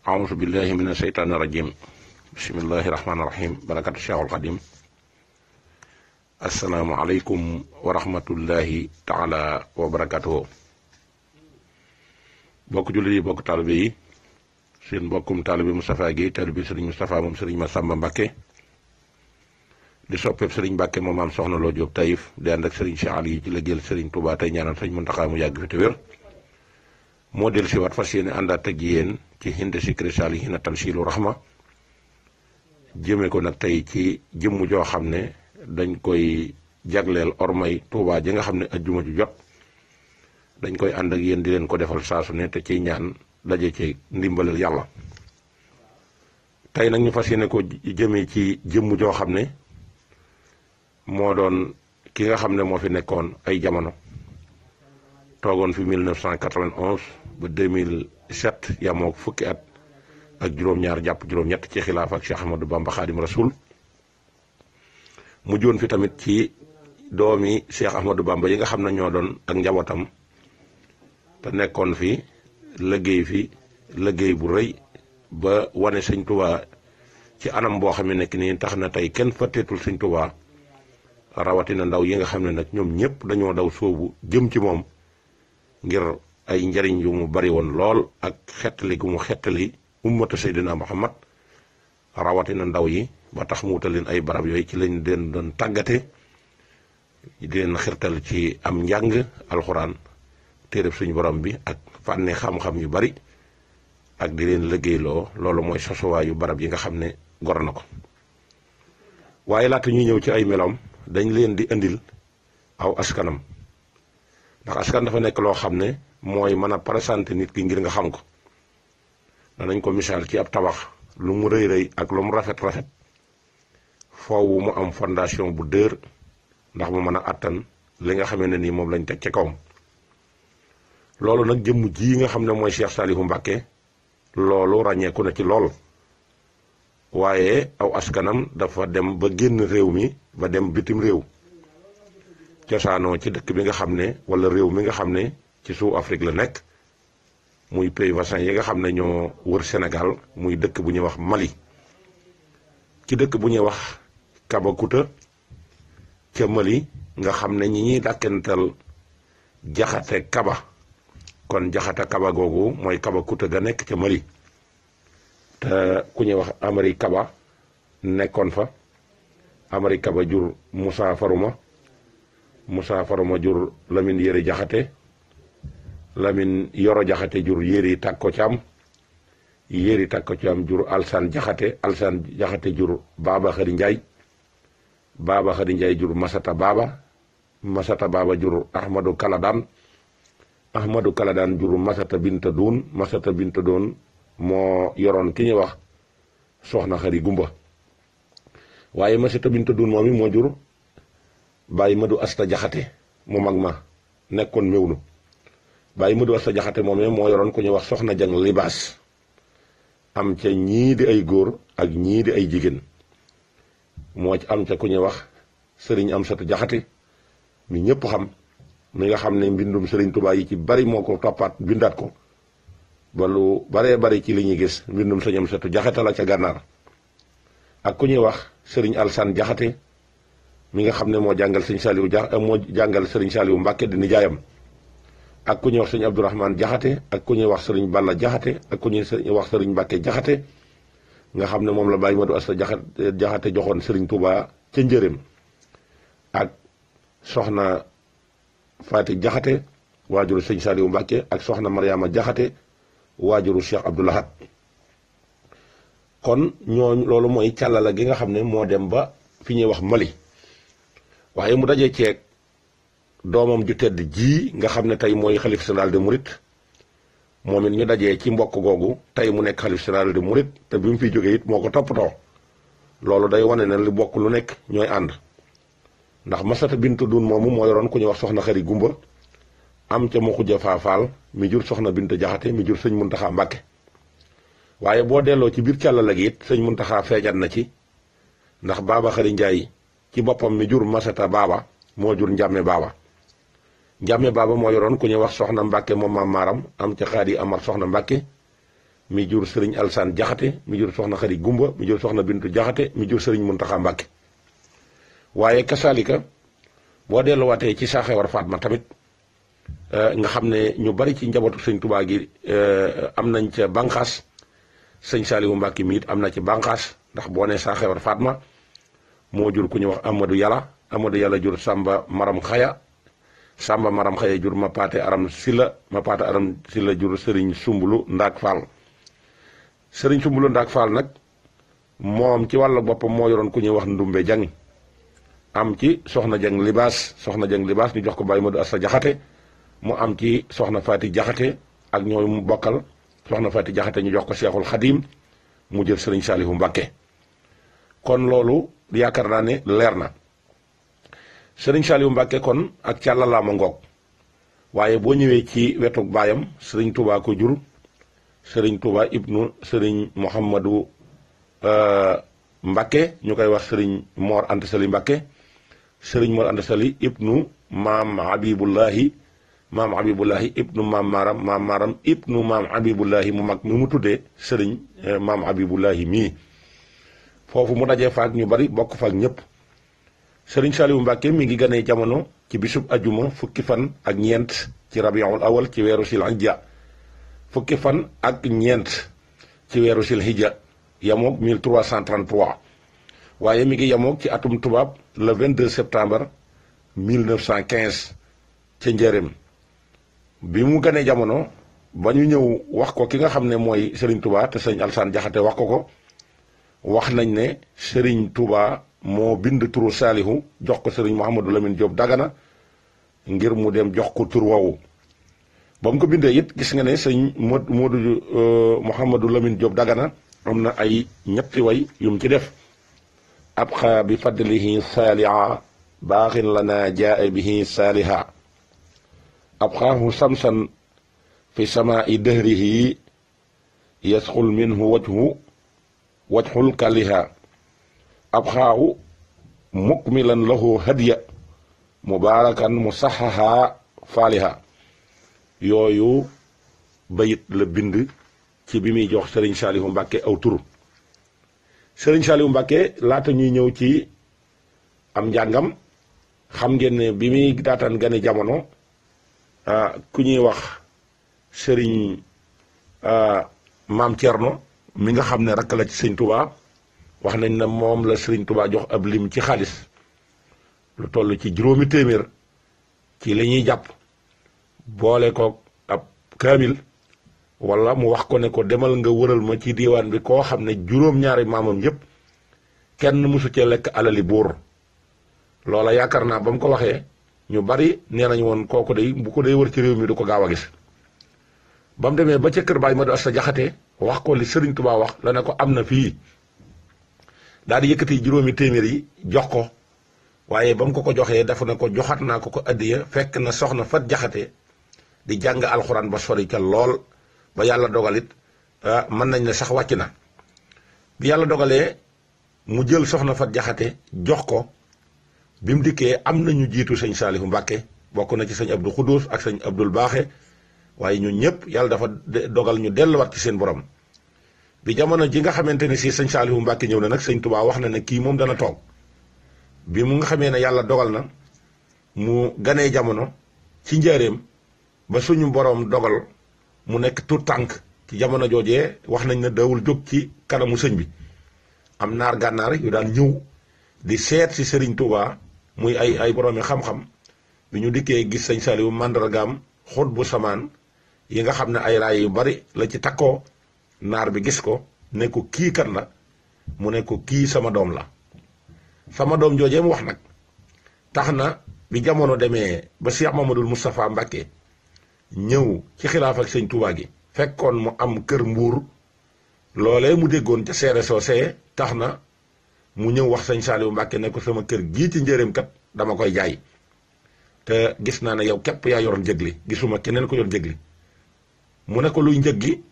أعوذ بالله من الشيطان الرجيم بسم الله الرحمن الرحيم بركة الشيخ القديم السلام عليكم ورحمة الله تعالى وبركاته bokk jullit yi bokk taalibe yi seen mbokkum taalibe Moustapha Guèye taalibe Serigne Moustapha moom Serigne Massamba Mbacké di soppeeb Serigne Mbacké moom am soxna Lo Diop Taïf di ànd ak Serigne Cheikh Ali ci liggéeyal Serigne Touba tey ñaanal Serigne Mountakha mu yàgg fi te wér moo del si waat fas yéene àndaat ak yéen ci Hind Zikri Saalihiina Tanziilu Rahma jëme ko nag tey ci jëmm joo xam ne dañ koy jagleel ormay Touba ji nga xam ne ajjuma ju jot dañ koy ànd ak yéen di leen ko defal saasu ne te ciy ñaan daje ci ndimbalal yàlla tey nag ñu fas yéene ko jëmee ci jëmm joo xam ne moo doon ki nga xam ne moo fi nekkoon ay jamono toogoon fi 1991 ba 2007 yamoo fukki at ak juróom-ñaar jàpp juróom-ñett ci xilaaf ak Cheikh Ahmadou Bamba Khadim Rasoul mu joon fi tamit ci doomi Cheikh Ahmadou Bamba yi nga xam ne ñoo doon ak njabootam te nekkoon fi liggéey bu rëy ba wane sëñ Tuubaa ci anam boo xam ne nekk nii tax na tey kenn fàtteetul sëñ Tuubaa rawatina ndaw yi nga xam ne nag ñoom ñëpp dañoo daw soobu jëm ci moom ngir ay njariñ yu mu bari woon lool ak xettali gu mu xettali ummatu Seydina Muhammad rawatina ndaw yi ba tax mu wutal leen ay barab yooyu ci lañ leen doon tàggate di leen xirtal ci am njàng alxuraan téereb suñu borom bi ak fànni xam-xam yu bari ak di leen liggéeyloo loolu mooy sosuwaayu barab yi nga xam ne gor na ko waaye laata ñuy ñëw ci ay meloom dañ leen di indil aw askanam ndax askan dafa nekk loo xam ne mooy mën a présenté nit ki ngir nga xam ko danañ ko misaal ci ab tabax lu mu rëy rëy ak lu mu rafet rafet foowu mu am fondation bu dër ndax mu mën a attan li nga xamee ne nii moom lañ teg ci kawam loolu nag jëmm ji nga xam ne mooy Cheikh Saliou Mbacké loolu ràññeeku na ci lool waaye aw askanam dafa dem ba génn réew mi ba dem bitim réew cosaanoo ci dëkk bi nga xam ne wala réew mi nga xam ne ci sous Afrique la nekk muy pays voisin yi nga xam ne ñoo wër Sénégal muy dëkk bu ñuy wax Mali ci dëkk bu ñuy wax Kabakuta ca Mali nga xam ne ñi ñuy dàkkental jaxate kaba kon jaxate kaba googu mooy Kabakuta ga nekk ca Mali te ku ñuy wax Amari Kaba nekkoon fa Amari Kaba jur Moussa Faruma jur Lamine Yëri Jaxate Lamine Yoro Jaxate jur Yëri Takko Caam Yëri Takko Caam jur Alsaan Jaxate jur Baba Xari Njaay jur Masata Baba jur Ahmadou Kaladaan jur Masata Binta Doon moo yoroon ki ñuy wax Soxna Xari Gumba waaye Masata Binta Doon moom moo jur Baye Madou Asta Jaxate mu mag ma nekkoon Mewnu Baye Madou Asta Jaxate moom moo yoroon ku ñuy wax Soxna Jang Libaas am ca ñii di ay góor ak ñii di ay jigéen moo ci am ca ku ñuy wax Sëriñ Amsatu Jaxate mi ñëpp xam mi nga xam ne mbindum Sëriñ Tuubaa yi ci bari moo ko toppaat bindaat ko ba lu baree bari ci li ñuy gis mbindum Sëriñ Amsatu Jaxate la ca gànnaar ak ku ñuy wax Sëriñ Alsaan Jaxate mi nga xam ne moo jàngal Sëriñ Saliou Mbacké di nijaayam ak ku ñuy wax Sëriñ Abdourahmane Jaxate ak ku ñuy wax Sëriñ Balla Jaxate ak ku ñuy wax Sëriñ Mbacké Jaxate nga xam ne moom la Baye Madou Asta Jaxate joxoon Sëriñ Touba ca njëreem ak soxna Faati Jaxate waajuru Sëriñ Saliou Mbacké ak soxna Mariama Jaxate waajuru Cheikh Abdou Lahad kon loolu mooy càllala gi nga xam ne moo dem ba fi ñuy wax Mali waaye mu dajee ceeg doomam ju tedd ji nga xam ne tey mooy xalif général de Mouride moom it ñu dajee ci mbokk googu tey mu nekk xalif général de Mouride te bi mu fiy jógee it moo ko toppatoo loolu day wane ne li bokk lu nekk ñooy ànd ndax Masata Bintu Dun moomu moo yoroon ku ñuy wax Soxna Xari Gumba am ca mu xuja faafaal mi jur Soxna Bintu Jaxate mi jur sëñ Muntaxa Mbàkke waaye boo delloo ci biir càllala gi it sëñ Muntaxa feeñat na ci ndax Baaba Xari Njaay ci boppam mi jur Masata Baaba moo jur Njàmme Baaba moo yoroon ku ñuy wax Soxna Mbàkke moom maam maaram am ca Xaadi Amar Soxna Mbàkke mi jur sëriñ Alsaan Jaxate mi jur soxna Xari Gumba mi jur soxna Bintu Jaxate mi jur sëriñ Muntaxa Mbàkke. waaye kasaalika boo delluwaatee ci saa xewar Fatma tamit nga xam ne ñu bari ci njabootu sëñ Tuubaa gi am nañ ca bànqaas. sëñ Saaliwu Mbàkke mi it am na ci bànqaas ndax boo nee saa xewar Fatma moo jur ku ñu wax Amadou Yàlla jur Samba Maram Xaya jur Mapaate Aram Silla jur Sëriñ Sumbulu Ndaak Fall. Sëriñ Sumbulu Ndaak Fall nag moom ci wàllu boppam moo yoroon ku ñuy wax Ndumbe Jang am ci soxna Jang Libaas ñu jox ko Baye Modou Asta Jaxate mu am ci soxna Faati Jaxate ak ñooy mu bokkal soxna Faati Jaxate ñu jox ko Seexul Xadiim mu jël Sëriñ Saalihu Mbàkke. kon loolu yaakaar naa ne leer na Sëriñ Saalihu Mbàkke kon ak càllalaama ngoog. waaye boo ñëwee ci wetu baayam Sëriñ Tuubaa ko jur Sëriñ Tuubaa ibnu Sëriñ Muhammadu Mbàkke ñu koy wax Sëriñ Mor Anta Sali Mbàkke. Sëriñ Mor Anta Sali ibnu maam Habibullahi ibnu maam Maaram ibnu maam Habibullahi mu mag mi mu tuddee Sëriñ maam Habibullahi mii. foofu mu dajee faak ñu bari bokk faak ñëpp. Sëriñ Saalihu Mbàkke mi ngi ganee jamono ci bisub ajuma fukki fan ak ñeent ci rabiul awal ci weeru sil hijja fukki fan ak ñeent ci weeru sil hijja yamoog 1333 waaye mi ngi yamoog ci atum tubaab le 22 septembre 1915 ca njëreem bi mu ganee jamono ba ñu ñëw wax ko ki nga xam ne mooy Sëriñ Tuubaa te sëñ Alsaan Jaxate wax ko wax nañ ne Sëriñ Tuubaa moo bind turu Saalihu jox ko Sëriñ Mouhamadou Lamine Diop Dagana ngir mu dem jox ko tur woowu ba mu ko bindee it gis nga ne sëñ Modou Mouhamadou Lamine Diop Dagana am na ay ñetti way yum ci def abqa bi fadlihi saaliha baaxin lana jaa bihi saaliha abqaahu samsan fi samaai dëhrihi yasxul minhu wajhul kaliha abqaahu mukmilan lahu hadiya mubaarakan musaxaha faaliha yooyu bayit la bind ci bi muy jox Sëriñ Saalihu Mbàkke aw tur Sëriñ Saalihu Mbàkke laata ñuy ñëw ci am njàngam xam ngeen ne bi muy daataan gane jamono ku ñuy wax Sëriñ Maam Cerno mi nga xam ne rakk la ci Sëriñ Tuubaa wax nañ ne moom la Sëriñ Tuubaa jox ab lim ci xaalis lu toll ci 500 téeméer ci li ñuy jàpp boole ko ab kaamil wala mu wax ko ne ko demal nga wëral ma ci diiwaan bi koo xam ne juróom-ñaari maamam yépp kenn mësu cee lekk alali buur loola yaakaar naa ba mu ko waxee ñu bari nee nañu woon kooku day bu ko day wër ci réew mi du ko gaaw a gis ba mu demee ba ca kër Baay Modou Asta Jaxate wax ko li Sëriñ Tuubaa wax la ne ko am na fii daal di yëkkati 500 téeméer yi jox ko waaye ba mu ko joxee dafa ne ko joxat naa ko addiya fekk na soxna Fat Jaxate di jàng alxuraan ba sori ca lool ba yàlla dogalit mën nañ ne sax wàcc na bi yàlla dogalee mu jël soxna Fat Jaxate jox ko bi mu dikkee am na ñu jiitu sëñ Saalihu Mbàkke bokk na ci sëñ Abdou Khoudous ak sëñ Abdoul Baaxe waaye ñun ñëpp yàlla dafa dogal ñu delluwaat ci seen borom bi jamono ji nga xamante ne si sëñ Saalihu Mbàkke ñëw na nag sëñ Tuubaa wax na ne kii moom dana toog bi mu nga xamee ne yàlla dogal na mu ganee jamono ci njaareem ba suñu borom dogal mu nekk tout tànk ci jamono joojee wax nañ ne dawul jóg ci kanamu sëñ bi am naar gànnaar yu daan ñëw di seet si Sëriñ Tuubaa muy ay boroomi xam-xam bi ñu dikkee gis sëñ Saalihu màndargaam xut bu samaan yi nga xam ne ay raay yu bari la ci takkoo naar bi gis ko ne ko kii kan la mu ne ko kii sama doom la sama doom joojee mu wax nag tax na bi jamono demee ba Cheikh Mamadou Moustapha Mbàkke ñëw ci xilaaf ak sëñ Tuubaa gi fekkoon mu am kër Mbuur loolee mu déggoon ca seere soosee tax na mu ñëw wax sëñ Saalihu Mbàkke ne ko sama kër gii ci njëreem kat dama koy jaay te gis naa ne yow képp yaa yoroon njëg li gisuma keneen ko yor njëg li mu ne ko luy njëg gi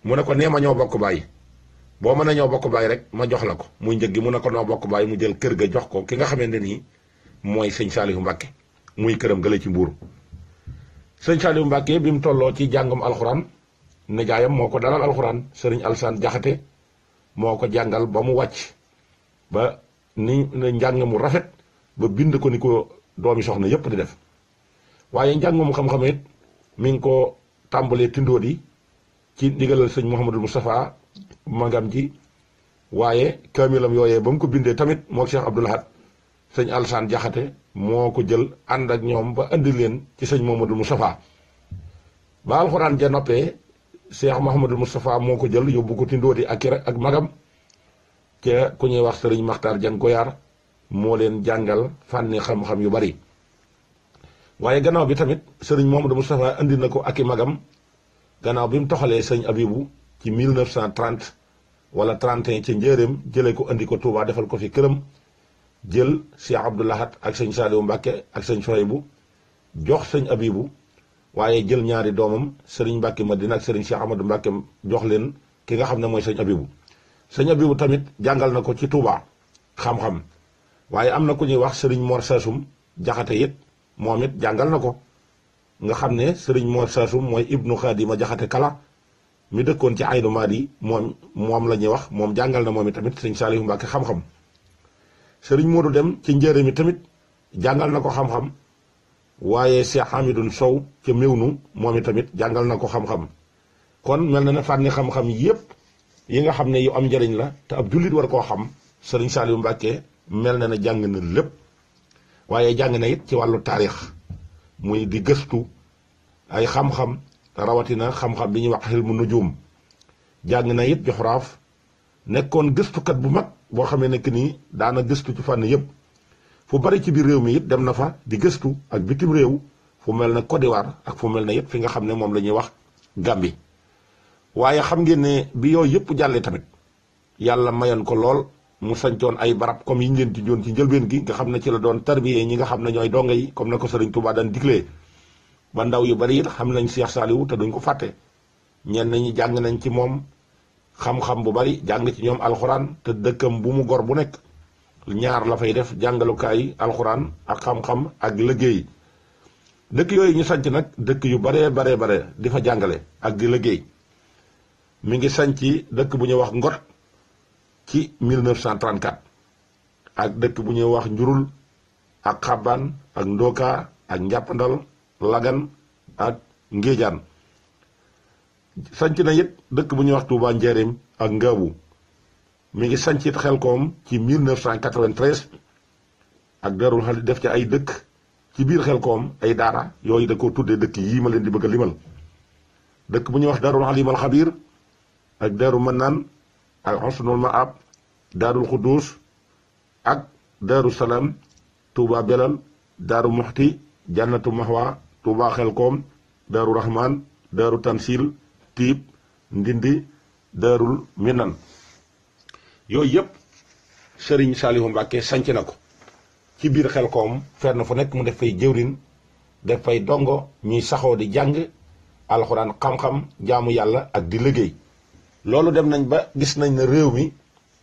mu ne ko nee ma ñoo bokk bàyyi boo mën a ñoo bokk bàyyi rek ma jox la ko muy njëg gi mu ne ko noo bokk bàyyi mu jël kër ga jox ko ki nga xamante nii mooy sëñ Saalihu Mbàkke muy këram gële ci Mbuur sëñ Saalihu Mbàkke bi mu tolloo ci jàngum alxuraan nijaayam moo ko dalal alxuraan sëriñ Alsaan Jaxate moo ko jàngal ba mu wàcc ba ni njàng mu rafet ba bind ko ni ko doomi soxna yépp di def waaye njàngum xam-xam it mi ngi ko tàmbalee Tindóodi ci ndigalal sëñ Mouhamadul Moustapha magam ji waaye kaamilam yooyee ba mu ko bindee tamit moo Cheikh Abdoul Ahad sëñ Alsaan Jaxate moo ko jël ànd ak ñoom ba indi leen ci sëñ Mouhamadul Moustapha ba alxuraan ja noppee Cheikh Mouhamadul Moustapha moo ko jël yóbbu ko Tindóodi ak magam ca ku ñuy wax sëriñ Maxtaar Jang Goyaar moo leen jàngal fànni xam-xam yu bari waaye gannaaw bi tamit sëriñ Mouhamadou Moustapha indi na ko ak i magam gannaaw bi mu toxalee sëñ Abibu ci 1930 wala 31 ca njëreem jëlee ko indi ko Touba defal ko fi këram jël Cheikh Abdoul Ahad ak sëñ Saliou Mbacke ak sëñ Sohaybu jox sëñ Abibu waaye jël ñaari doomam sëriñ Mbacke Madina ak sëriñ Cheikh Amadou Mbacke jox leen ki nga xam ne mooy sëñ Abibu sëñ Abibu tamit jàngal na ko ci Touba xam-xam waaye am na ku ñuy wax sëriñ Mor Sasum Jaxate it moom it jàngal na ko nga xam ne sëriñ Mor Sasum mooy ibnu Xaadima Jaxate Kala mi dëkkoon ci Aynu Maadi moom la ñuy wax moom jàngal na moom it tamit sëñ Saalihu Mbàkke xam-xam sëriñ Moodu Dem ci njëre mi tamit jàngal na ko xam-xam waaye Cheikh Hamidun Sow ca Mewnu moom it tamit jàngal na ko xam-xam kon mel na ne fànni xam-xam yépp yi nga xam ne yu am njëriñ la te ab jullit war koo xam sëriñ Saalihu Mbàkke mel na ne jàng na lépp waaye jàng na it ci wàllu taarix muy di gëstu ay xam-xam rawatina xam-xam bi ñuy wax xilmu nujum jàng na it joxraaf nekkoon gëstukat bu mag boo xamee nekk nii daana gëstu ci fànn yépp fu bari ci biir réew mi it dem na fa di gëstu ak bitim réew fu mel ne Côte d'Ivoire ak fu mel ne it fi nga xam ne moom la ñuy wax Gambie waaye xam ngeen ne bi yooyu yëpp jàllee tamit yàlla mayoon ko lool mu sancoon ay barab comme yi ñu leen ci joon ci njëlbeen gi nga xam ne ci la doon tarbiyee ñi nga xam ne ñooy donga yi comme na ko sëriñ Touba daan diglee ba ndaw yu bari it xam nañ Cheikh Saliou te duñ ko fàtte ñenn ñi jàng nañ ci moom xam-xam bu bari jàng ci ñoom alxuraan te dëkkam bu mu gor bu nekk ñaar la fay def jàngalukaay alxuraan ak xam-xam ak liggéey dëkk yooyu ñu sanc nag dëkk yu bare di fa jàngale ak di liggéey mi ngi sanc dëkk bu ñuy wax Ngot ci 1934 ak dëkk bu ñuy wax Njurul ak Xabbaan ak Ndoka ak Njàppandal Lagan ak Ngéejaan sanc na it dëkk bu ñuy wax Touba Njaaréem ak Ngaabu mi ngi sanc it Xelkoom ci 1993 ak Darul Xali def ci ay dëkk ci biir Xelkoom ay daara yooyu da ko tuddee dëkk yii ma leen di bëgg a limal dëkk bu ñuy wax Darul Xalimal Xabiir ak Daaru Mannaan ak Xusnul Maab Daarul Xuddus ak Daaru Salaam Touba Belal Daaru Muxti Jannatu Mahwa Touba Xelkoom Daaru Rahman Daaru Tansil Tiib Ndindi Daarul Minan yooyu yëpp Sëriñ Saalihu Mbàkke sanc na ko ci biir Xelkoom fenn fu nekk mu def fay jëwrin def fay dongo ñuy saxoo di jàng alxuraan xam-xam jaamu yàlla ak di liggéey loolu dem nañ ba gis nañ ne réew mi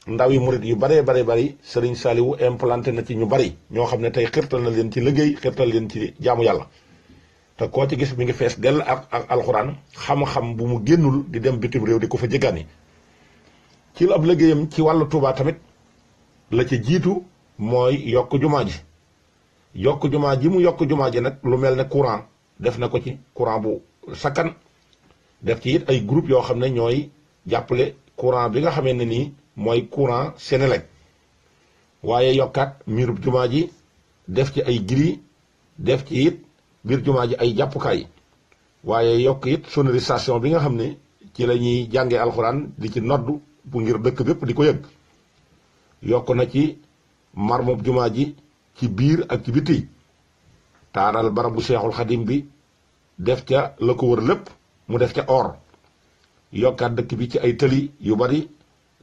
ndaw yi murit yu bari Sëriñ Saalihu implanté na ci ñu bari ñoo xam ne tey xirtal na leen ci liggéey xirtal leen ci jaamu yàlla te koo ci gis mi ngi fees dell ak alxuraan xam-xam bu mu génnul di dem bitim réew di ko fa jëggaani ci ab liggéeyam ci wàllu Tuubaa tamit la ci jiitu mooy yokk jumaa ji mu yokk jumaa ji nag lu mel ne courant def na ko ci courant bu sakkan def ci it ay groupe yoo xam ne ñooy jàppale courant bi nga xamee ne nii mooy courant Senelec waaye yokkaat miirub jumaa ji def ci ay giri def ci it biir jumaa ji ay jàppukaay waaye yokk it sonorisation bi nga xam ne ci la ñuy jàngee alxuraan di ci noddu bu ngir dëkk bépp di ko yëg yokk na ci marmob jumaa ji ci biir ak ci biti taaral barabu Seexul Xadim bi def ca la ko wër lépp mu def ca or yokkaat dëkk bi ci ay tëli yu bari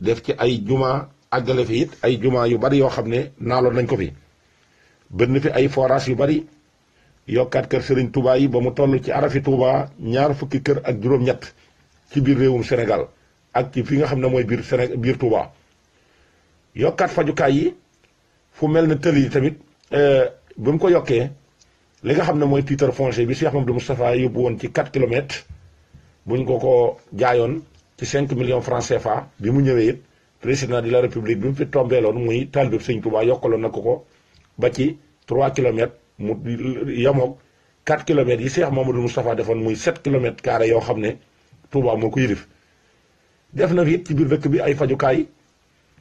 def ci ay juma àggale fi it ay juma yu bari yoo xam ne naaloon nañ ko fi bënn fi ay forage yu bari yokkaat kër Serigne Touba yi ba mu toll ci arafi Touba ñaar fukki kër ak juróom-ñett ci biir réewum Sénégal ak ci fi nga xam ne mooy biir Touba yokkaat fajukaay yi fu mel ne tëli yi tamit ba mu ko yokkee li nga xam ne mooy titre foncier bi Cheikh Mamadou Moustapha yóbbu woon ci 4 kilomètres buñ ko jaayoon ci 5 millions francs CFA bi mu ñëwee it président de la république bi mu fi tombeeloon muy taalibe Sëñ Touba yokkaloon na ko ba ci 3 kilomètres mu yemoog 4 kilomètres yi Cheikh Mamadou Moustapha defoon muy 7 kilomètres carrés yoo xam ne Touba moo ko yilif def na fi it ci biir dëkk bi ay fajukaay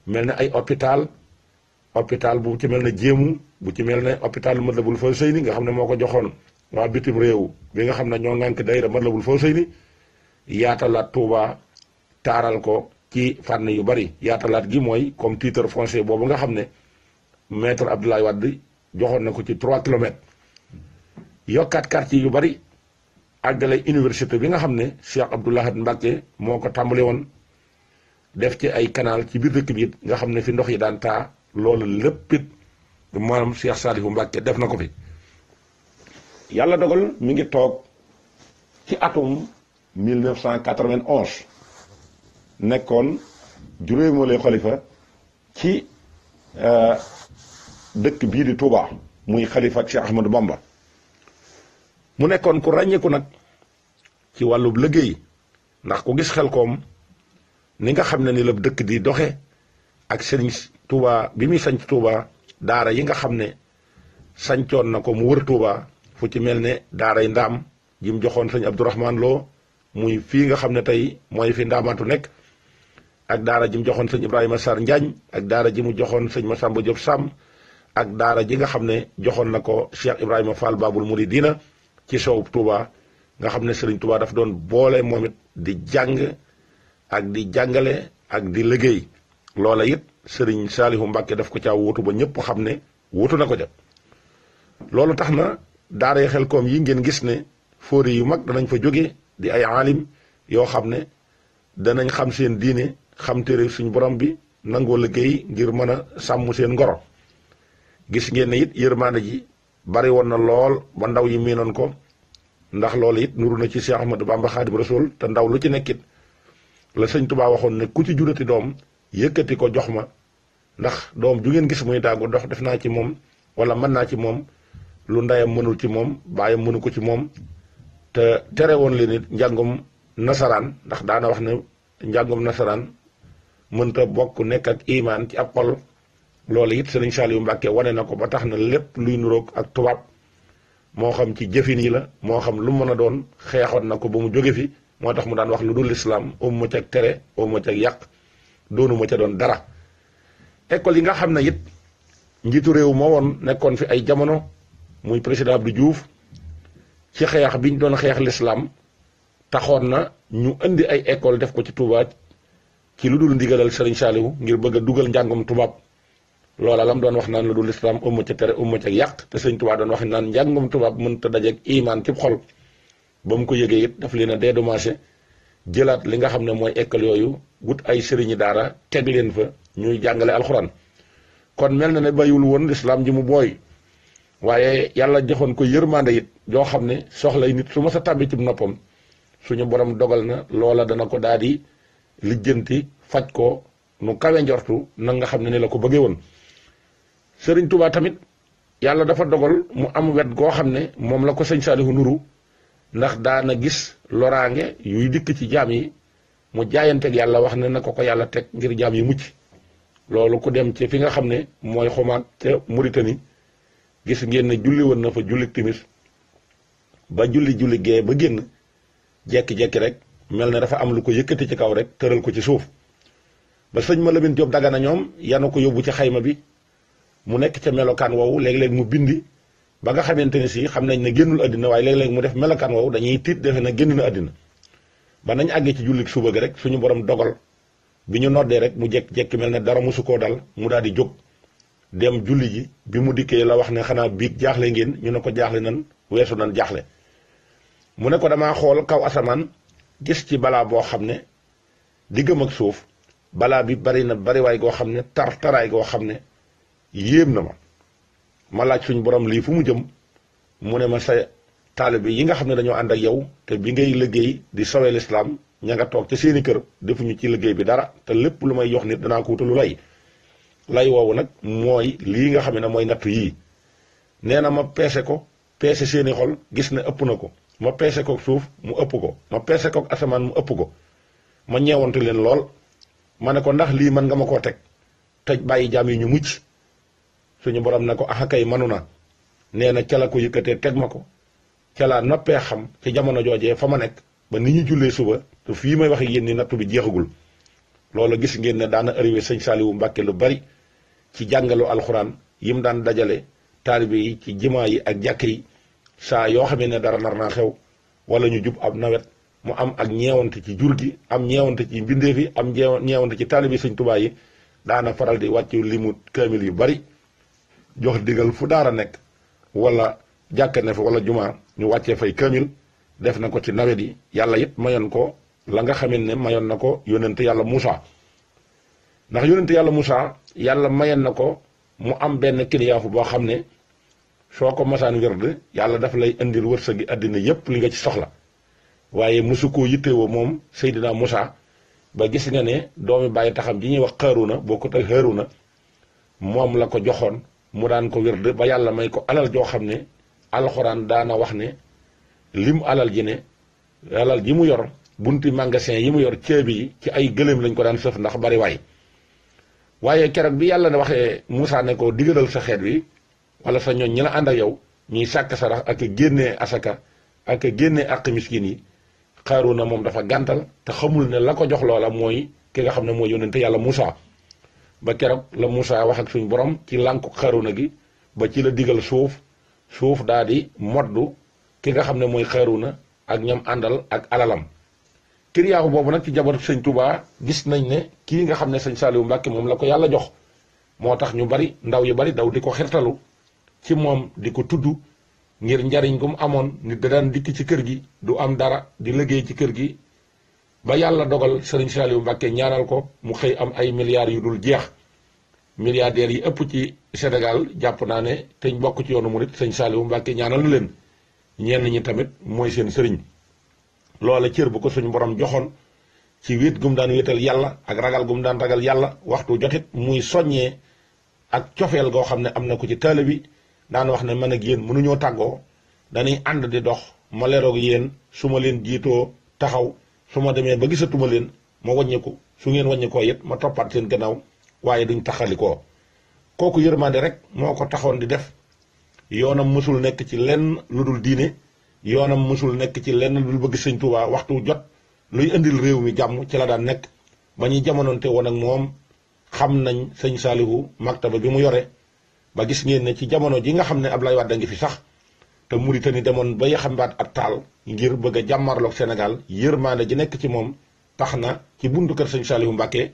mel ne ay hôpital bu ci mel ne jéemu bu ci mel ne hôpital Matlaboul Fawzayni nga xam ne moo ko joxoon waa bitim réew bi nga xam ne ñoo ngànk daayira Matlaboul Fawzayni yaatalaat Touba taaral ko ci fànn yu bari yaatalaat gi mooy comme titre foncier boobu nga xam ne maître Abdoulaye Wade joxoon na ko ci 3 kilomètres yokkaat quartier yu bari àggale université bi nga xam ne Cheikh Abdoul Ahad Mbacké moo ko tàmbali woon def ci ay canal ci biir dëkk bi it nga xam ne fi ndox yi daan taa loolu lépp it maanaam Cheikh Saliou Mbacké def na ko fi yàlla dogal mi ngi toog ci atum 1991 nekkoon juróomeelu xalifa ci dëkk bii di Touba muy xalifa ak Cheikh Ahmadou Bamba mu nekkoon ku ràññeeku nag ci wàllub liggéey ndax ku gis Xelkom ni nga xam ne ni la dëkk di doxe ak sëriñ Touba bi muy sanc Touba daara yi nga xam ne sancoon na ko mu wër Touba fu ci mel ne daaray ndaam ji mu joxoon sëñ Abdourahman Lo muy fii nga xam ne tey mooy fi ndaamaatu nekk ak daara ji mu joxoon sëñ Ibrahima Sarr Njaañ ak daara ji mu joxoon sëñ Massamba Diop Sam ak daara ji nga xam ne joxoon na ko Cheikh Ibrahima Fall Babul Mouridina ci sow Touba nga xam ne Serigne Touba daf doon boole moom it di jàng ak di jàngale ak di liggéey loola it Serigne Saliou Mbacké daf ko caa wuutu ba ñëpp xam ne wuutu na ko ja loolu tax na daaray Xelkom yi ngeen gis ne fóori yu mag danañ fa jóge di ay aalim yoo xam ne danañ xam seen diine xam téere suñu borom bi nangoo liggéey ngir mën a sàmm seen ngoro gis ngeen ne it yërmaande ji bari woon na lool ba ndaw yi miinoon ko ndax loolu it nuru na ci Cheikh Ahmadou Bamba Xaadim Rasul te ndaw lu ci nekkit la sëñ Tuubaa waxoon ne ku ci jurati doom yëkkati ko jox ma ndax doom ju ngeen gis muy tàggu dox def naa ci moom wala mën naa ci moom lu ndeyam mënul ci moom baayam mënu ko ci moom te tere woon leen it njàngum nasaraan ndax daana wax ne njàngum nasaraan mënta bokk nekk ak imaan ci ab xol loolu it Sëriñ Saliou Mbacké wane na ko ba tax na lépp luy nuroog ak tubaab moo xam ci jëfin yi la moo xam lu mën a doon xeexoon na ko ba mu jóge fi moo tax mu daan wax lu dul lislaam ma ca tere ma ca yàq doonuma ca doon dara école yi nga xam ne it njiitu réew moo woon nekkoon fi ay jamono muy président Abdou Diouf ci xeex bi ñu doon xeex lislaam taxoon na ñu indi ay école def ko ci Touba ci lu dul ndigalal Sëriñ Saliou ngir bëgg a dugal njàngum tubaab loola lam doon wax naan lu dul lislaam ma ca tere ma ca yàq te Sëriñ Touba doon wax naan njàngum tubaab mënta dajeeg imaan ci xol ba mu ko yëgee it daf leen a dédommagé jëlaat li nga xam ne mooy école yooyu wut ay sëriñi daara teg leen fa ñuy jàngale alxuraan kon mel na ne bàyyiwul woon lislaam ji mu booy waaye yàlla joxoon ko yërmande it joo xam ne soxlay nit su ma sa tàbbi ci noppam suñu borom dogal na loola dana ko daal di lijjanti faj ko nu kawe njortu na nga xam ne ni la ko bëggee woon Sëriñ Tuubaa tamit yàlla dafa dogal mu am wet goo xam ne moom la ko sëñ Saalihu nuru ndax daana gis loraange yuy dikk ci jaam yi mu jaayanteeg yàlla wax ne na ko yàlla teg ngir jaam yi mucc loolu ku dem ci fi nga xam ne mooy xumaag ca Mauritanie gis ngeen ne julli woon na fa julli timis ba julli gee ba génn jekki-jekki rek mel ne dafa am lu ko yëkkati ci kaw rek tëral ko ci suuf ba sëñ ma Lamin Jóob Dagana ñoom yanu ko yóbbu ci xayma bi mu nekk ca melokaan woowu léeg-léeg mu bindi ba nga xamante ne si xam nañ ne génnul àddina waaye léeg-léeg mu def melokaan woowu dañuy tiit defe na génn na àddina ba nañ àggee ci julli suba gi rek suñu borom dogal bi ñu noddee rek mu jekki-jekki mel ne dara mosu koo dal mu daal di jóg dem julli ji bi mu dikkee la wax ne xanaa biig jaaxle ngeen ñu ne ko jaaxle nan weesu nan jaaxle mu ne ko damaa xool kaw asamaan gis ci balaa boo xam ne diggam ak suuf balaa bi bari na bariwaay goo xam ne taraay goo xam ne yéem na ma laaj suñ borom lii fu mu jëm mu ne ma sa taalibe yi nga xam ne dañoo ànd ak yow te bi ngay liggéey di sowee lislaam ña nga toog ca seeni kër defuñu ci liggéey bi dara te lépp lu may jox nit danaa ko wutalu lay woowu nag mooy lii nga xam ne mooy nattu yii nee na ma peese ko peese seeni xol gis ne ëpp na ko ma peese kook suuf mu ëpp ko ma peese kook asamaan mu ëpp ko ma ñeewante leen lool ma ne ko ndax lii mën nga ma koo teg tëj bàyyi jaam yi ñu mucc suñu borom ne ko axakay manu na nee na ca la ko yëkkatee teg ma ko ca laa noppee xam ci jamono joojee fa ma nekk ba ni ñu jullee suba te fii may wax yéen ni nattu bi jeexagul loolu gis ngeen ne daana arrivé sëñ Saliou Mbacke lu bari ci jàngalu alxuraan yi mu daan dajale taalibe yi ci jimaa yi ak jàkk yi saa yoo xamee ne dara nar naa xew wala ñu jub ab nawet mu am ak ñeewante ci jur gi am ñeewante ci mbindeef yi am ñeewante ci taalibe sëñ Tuubaa yi daana faral di wàcc limu kaamil yu bari jox digal fu daara nekk wala jàkka ne fa wala jumaa ñu wàccee fay kaamil def na ko ci nawet yi yàlla it mayoon ko la nga xamee ne mayoon na ko yónnente yàlla Moussa ndax yónnente yàlla Moussa yàlla mayoon na ko mu am benn kiliyaafu boo xam ne soo ko masaan werd yàlla dafa lay indil wërsëgi àddina yépp li nga ci soxla waaye mosu koo yittewoo moom Seydina Moussa ba gis nga ne doomi bàyyi taxam ji ñuy wax Haaruna bokkut ak Haaruna moom la ko joxoon mu daan ko werd ba yàlla may ko alal joo xam ne alxuraan daana wax ne lim alal ji mu yor bunti magasin yi mu yor ceebi yi ci ay gëléem lañ ko daan sëf ndax bari waay waaye keroog bi yàlla ne waxee Moussa ne ko digalal sa xeet wi wala sa ñooñ ñi la ànd ak yow ñuy sàkk sarax ak génnee asaka ak génnee àq miskin yi Haaruna moom dafa gàntal te xamul ne la ko jox loola mooy ki nga xam ne mooy yónnente yàlla Moussa ba keroog la Moussa wax ak suñu borom ci lànku Haaruna gi ba ci la digal suuf daal di moddu ki nga xam ne mooy Haaruna ak ñam àndal ak alalam kiriyaaxu boobu nag ci jabar sëñ Touba gis nañ ne kii nga xam ne sëñ Saliou Mbacke moom la ko yàlla jox moo tax ñu bari ndaw yu bari daw di ko xirtalu ci moom di ko tudd ngir njariñ gu mu amoon nit da daan dikk ci kër gi du am dara di liggéey ci kër gi ba yàlla dogal sëriñ Saliou Mbacke ñaanal ko mu xëy am ay milliards yu dul jeex milliardaires yi ëpp ci Sénégal jàpp naa ne te ñu bokk ci yoonu murit sëñ Saliou Mbacke ñaanal na leen ñenn ñi tamit mooy seen sëriñ loola cër bu ko suñu borom joxoon ci wéet gum daan wéetal yàlla ak ragal gum daan ragal yàlla waxtu jotit muy soññee ak cofeel goo xam ne am na ko ci taalibe bi daan wax ne man ak yéen mënuñoo tàggoo dañuy ànd di dox ma leroog yéen su ma leen jiitoo taxaw su ma demee ba gisatuma leen ma wàññiku su ngeen wàññikoo it ma toppaat seen gannaaw waaye duñ taxalikoo kooku yërmande rek moo ko taxoon di def yoonam mësul nekk ci lenn lu dul diine yoonam mësul nekk ci lenn lu dul bëgg sëñ Tuubaa waxtu jot luy indil réew mi jàmm ci la daan nekk ba ñuy jamonoonte woon ak moom xam nañ sëñ Saalihu maktaba bi mu yore ba gis ngeen ne ci jamono ji nga xam ne Ablaye Wade a ngi fi sax te Mauritanie demoon ba yaxambaat ab taal ngir bëgg a jàmmarloog Sénégal yërmande ji nekk ci moom tax na ci buntu kër sëñ Saalihu Mbacke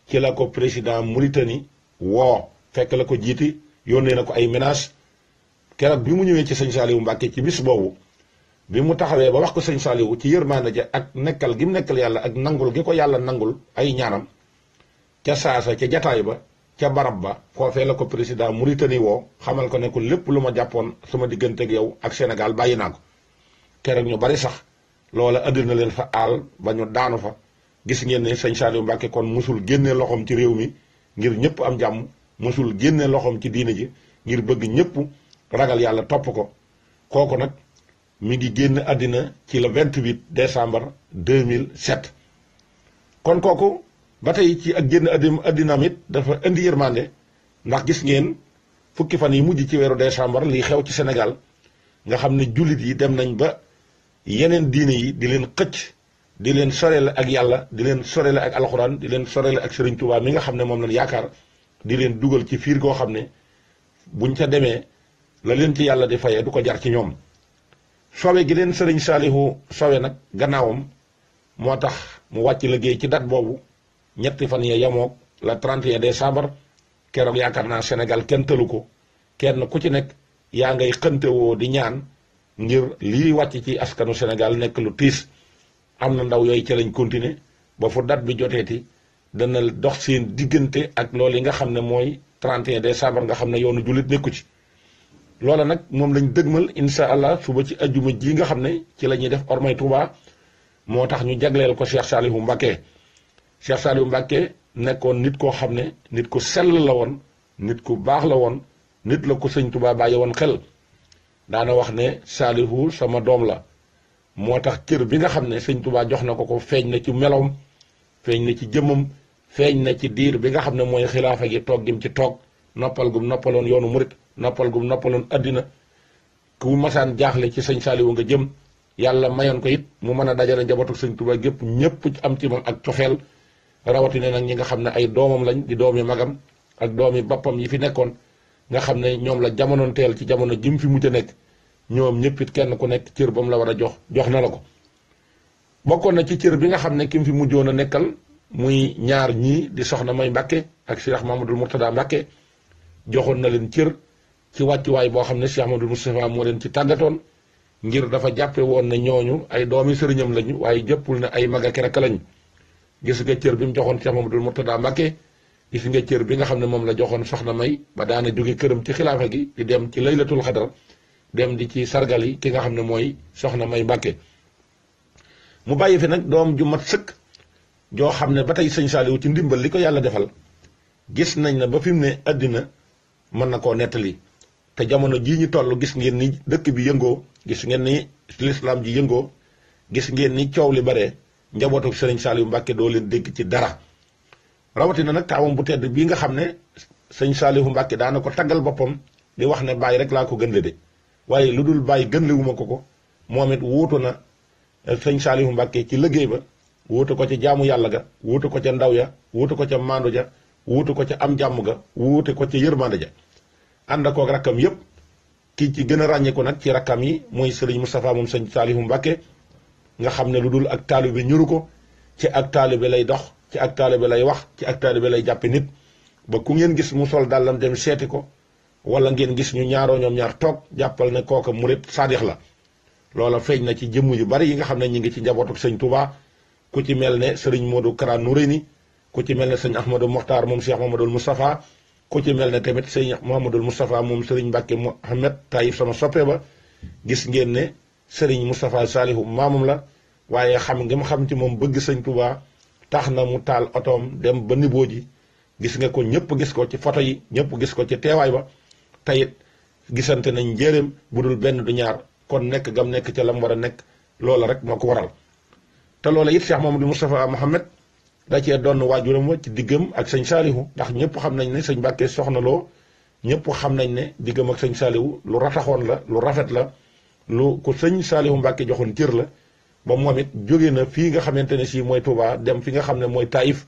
ci la ko président Mauritanie woo fekk la ko jiiti yónnee na ko ay menaces keroog bi mu ñëwee ci sëñ Saalihu Mbacke ci bis boobu bi mu taxawee ba wax ko sëñ Saalihu ci yërmande ja ak nekkal gi mu nekkal yàlla ak nangul gi ko yàlla nangul ay ñaanam ca saasa ca jataay ba ca barab ba foofee la ko président Mauritanie woo xamal ko ne ko lépp lu ma jàppoon sama diggante ak yow ak Sénégal bàyyi naa ko keroog ñu bari sax loola andi na leen fa aal ba ñu daanu fa gis ngeen ne sëñ Saalihu Mbacke kon mosul génne loxoom ci réew mi ngir ñëpp am jàmm mosul génne loxoom ci diine ji ngir bëgg ñëpp ragal yàlla topp ko kooku nag mi ngi génn àddina ci le 28 décembre 2007 kon kooku ba tey ci ak génn àddinaam it dafa indi yërmande ndax gis ngeen fukki fan yi mujj ci weeru décembre lii xew ci Sénégal nga xam ne jullit yi dem nañ ba yeneen diine yi di leen xëcc di leen sorele ak yàlla di leen sorele ak alxuraan di leen sorele ak Serigne Touba mi nga xam ne moom lañ yaakaar di leen dugal ci fiir goo xam ne buñ ca demee la leen ci yàlla di fayee du ko jar ci ñoom sowe gi leen Serigne Saalihu sowe nag gannaawam moo tax mu wàcc liggéey ci date boobu ñetti fan ya yamoog la 31 décembre keroog yaakaar naa Sénégal kenn tëlu ko kenn ku ci nekk yaa ngay xëntewoo di ñaan ngir lii wàcc ci askanu Sénégal nekk lu tiis am na ndaw yooyu ca lañ continuer ba fu date bi joteeti dana dox seen diggante ak loolu yi nga xam ne mooy 31 décembre nga xam ne yoonu jullit nekku ci loola nag moom lañ dëgmal incha allah suba ci ajjuma ji nga xam ne ci la ñuy def ormay Touba moo tax ñu jagleel ko Cheikh Saalihu Mbacke Cheikh Saalihu Mbacke nekkoon nit koo xam ne nit ku sell la woon nit ku baax la woon nit la ko sëñ Touba bàyyi woon xel daana wax ne Saalihu sama doom la moo tax cër bi nga xam ne sëñ Tuubaa jox na ko feeñ na ci meloom feeñ na ci jëmmam feeñ na ci diir bi nga xam ne mooy xilaafa gi toog gim ci toog noppal gum noppaloon yoonu murit noppal gum noppaloon addina ku masaan jaaxle ci sëñ Saaliwu nga jëm yàlla mayoon ko it mu mën a dajale njabootu sëñ Tuubaa gépp ñëpp am ci moom ak cofeel rawatina nag ñi nga xam ne ay doomam lañ di doomi magam ak doomi boppam yi fi nekkoon nga xam ne ñoom la jamonoon teel ci jamono jim fi mujj a nekk ñoom ñëpp it kenn ku nekk cër ba mu la war a jox na la ko. bokkoon na ci cër bi nga xam ne ki mu fi mujjoon a nekkal muy ñaar ñii di soxna May Mbàkke ak Cheikh Mahamadul Murtada Mbàkke joxoon na leen cër ci wàccuwaay boo xam ne Cheikh Mahamadul Moustapha moo leen ci tàggatoon ngir dafa jàppe woon ne ñooñu ay doomi sëriñam lañu waaye jëppul ne ay mag ak rakk lañu. gis nga cër bi mu joxoon Cheikh Mahamadul Murtada Mbàkke gis nga cër bi nga xam ne moom la joxoon soxna May ba daana jóge këram ci xilaafa gi di dem ci laylatul xadar dem di ci sargal yi ki nga xam ne mooy soxna May Mbàkke mu bàyyi fi nag doom ju mat sëkk joo xam ne ba tey sëñ Saaliwu ci ndimbal li ko yàlla defal gis nañ ne ba fi mu ne àddina mën na koo nettali te jamono jii ñu toll gis ngeen ni dëkk bi yëngoo gis ngeen ni lislaam ji yëngoo gis ngeen ni coow li bare njabootu sëriñ Saaliwu Mbàkke doo leen dégg ci dara rawatina nag taawam bu tedd bii nga xam ne sëñ Saaliwu Mbàkke daana ko taggal boppam di wax ne bàyyi rek laa ko gën le de waaye lu dul bàyyi gën lewuma ko moom it wuutu na sëñ Saaliwu Mbàkke ci liggéey ba wuutu ko ca jaamu yàlla ga wuutu ko ca ndaw ya wuutu ko ca maandu ja wuutu ko ca am jàmm ga wuutu ko ca yërmande ja ànd kook rakkam yépp ki ci gën a ràññeeku nag ci rakkam yi mooy sëriñ Moustapha moom sëñ Saaliwu Mbàkke nga xam ne lu dul ak taalibe ñuru ko ci ak taalibe lay dox ci ak taalibe lay wax ci ak taalibe lay jàppe nit ba ku ngeen gis mu sol dàllam dem seeti ko wala ngeen gis ñu ñaaroo ñoom ñaar toog jàppal ne kooka murit saadix la loola feeñ na ci jëmm yu bari yi nga xam ne ñu ngi ci njabootu sëñ Touba ku ci mel ne sëriñ Modou Kara Nouréni ku ci mel ne sëñ Ahmadou Mokhtar moom Cheikh Mamadou Moustapha ku ci mel ne tamit sëñ Mouhamadou Moustapha moom sëriñ Mbàkke Mohamed Taïf sama soppe ba gis ngeen ne sëriñ Moustapha Saalihu maamam la waaye xam nga mu xam ci moom bëgg sëñ Touba tax na mu taal otoom dem ba niboo ji gis nga ko ñëpp gis ko ci photo yi ñëpp gis ko ci teewaay ba tayit gisante nañ njéeréem bu dul benn du ñaar kon nekk gam nekk ca lam war a nekk loola rek moo ko waral te loola it Cheikh Mamadou Moustapha Mohamed da cee doon waajuram wa ci diggam ak sëñ Saalihu ndax ñëpp xam nañ ne sëñ Mbàkke soxna loo ñëpp xam nañ ne diggam ak sëñ Saalihu lu rataxoon la lu rafet la lu ko sëñ Saalihu Mbàkke joxoon cër la ba moom it jóge na fii nga xamante ne si mooy Touba dem fi nga xam ne mooy Taïf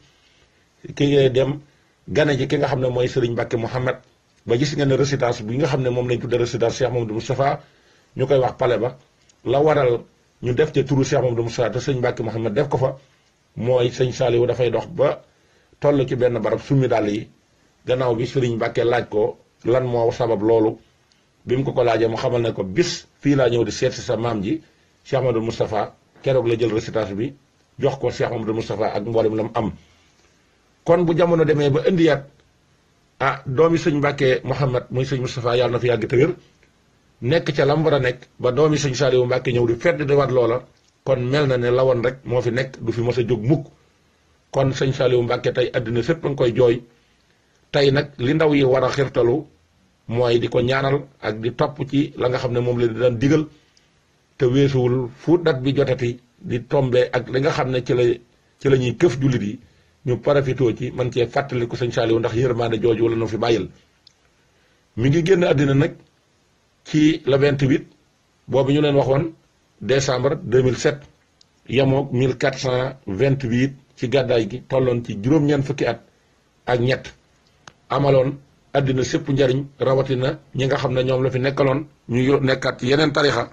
ki dem gane ji ki nga xam ne mooy sëriñ Mbàkke Mohamed ba gis nga ne résidence bi nga xam ne moom lañ tudde résidence Cheikh Mamadou Moustapha ñu koy wax palais ba la waral ñu def ca turu Cheikh Mamadou Moustapha te sëñ Mbàkke Mohamed def ko fa mooy sëñ Saaliwu dafay dox ba toll ci benn barab summi dàll yi gannaaw bi sëriñ Mbàkke laaj ko lan moo sabab loolu bi mu ko laajee mu xamal ne ko bis fii laa ñëw di seet si sa maam ji Cheikh Mamadou Moustapha keroog la jël résidence bi jox ko Cheikh Mamadou Moustapha ak mboolem la mu am kon bu jamono demee ba indiyaat doomi sëñ Mbàkke Mohamed muy sëñ Moustapha yàlla na fi yàgg te wér nekk ca lam war a nekk ba doomi sëñ Saaliwu Mbàkke ñëw di fedd di wat loola kon mel na ne lawoon rek moo fi nekk du fi mos a jóg mukk kon sëñ Saaliwu Mbàkke tey àddina sépp a nga koy jooy tey nag li ndaw yi war a xirtalu mooy di ko ñaanal ak di topp ci la nga xam ne moom la di daan digal te weesuwul fu dat bi jotati di tombe ak li nga xam ne ci la ñuy këf jullit yi ñu parafitoo ci man cee fàttaliku sëñ Saaliwu ndax yërmaande jooju wala na fi bàyyil mi ngi génn àddina nag ci le 28 boobu ñu leen waxoon décembre 2007 yemoog 1428 ci gàddaay gi tolloon ci juróom-ñeent fukki at ak ñett amaloon àddina sépp njariñ rawatina ñi nga xam ne ñoom la fi nekkaloon ñu nekkaat ci yeneen tarixa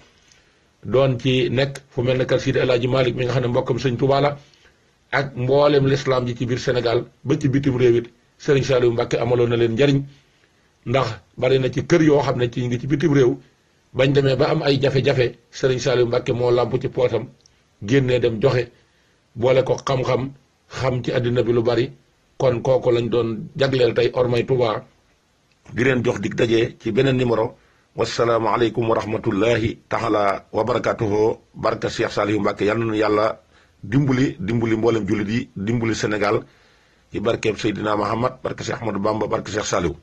doon ci nekk fu mel ne kal Sidi El Hadji Malick mi nga xam ne mbokkam sëñ Touba la ak mboolem lislaam ji ci biir Sénégal ba ci bitim réew it sëriñ Saaliwu Mbàkke amaloon na leen njariñ ndax bari na ci kër yoo xam ne ci ngi ci bitim réew bañ demee ba am ay jafe-jafe sëriñ Saaliwu Mbàkke moo làmp ci pootam génnee dem joxe boole ko xam-xam xam ci àddina bi lu bari kon kooku lañ doon jagleel tey ormay Touba di leen jox dig daje ci beneen numéro wasalaamu aleykum wa rahmatullahi taala wa barakatuhu barka Cheikh Saaliwu Mbàkke yal na yàlla dimbali mboolem jullit yi dimbali Sénégal ci barkeeb Seydina Muhammad barke Cheikh Ahmadou Bamba barke Cheikh Saaliwu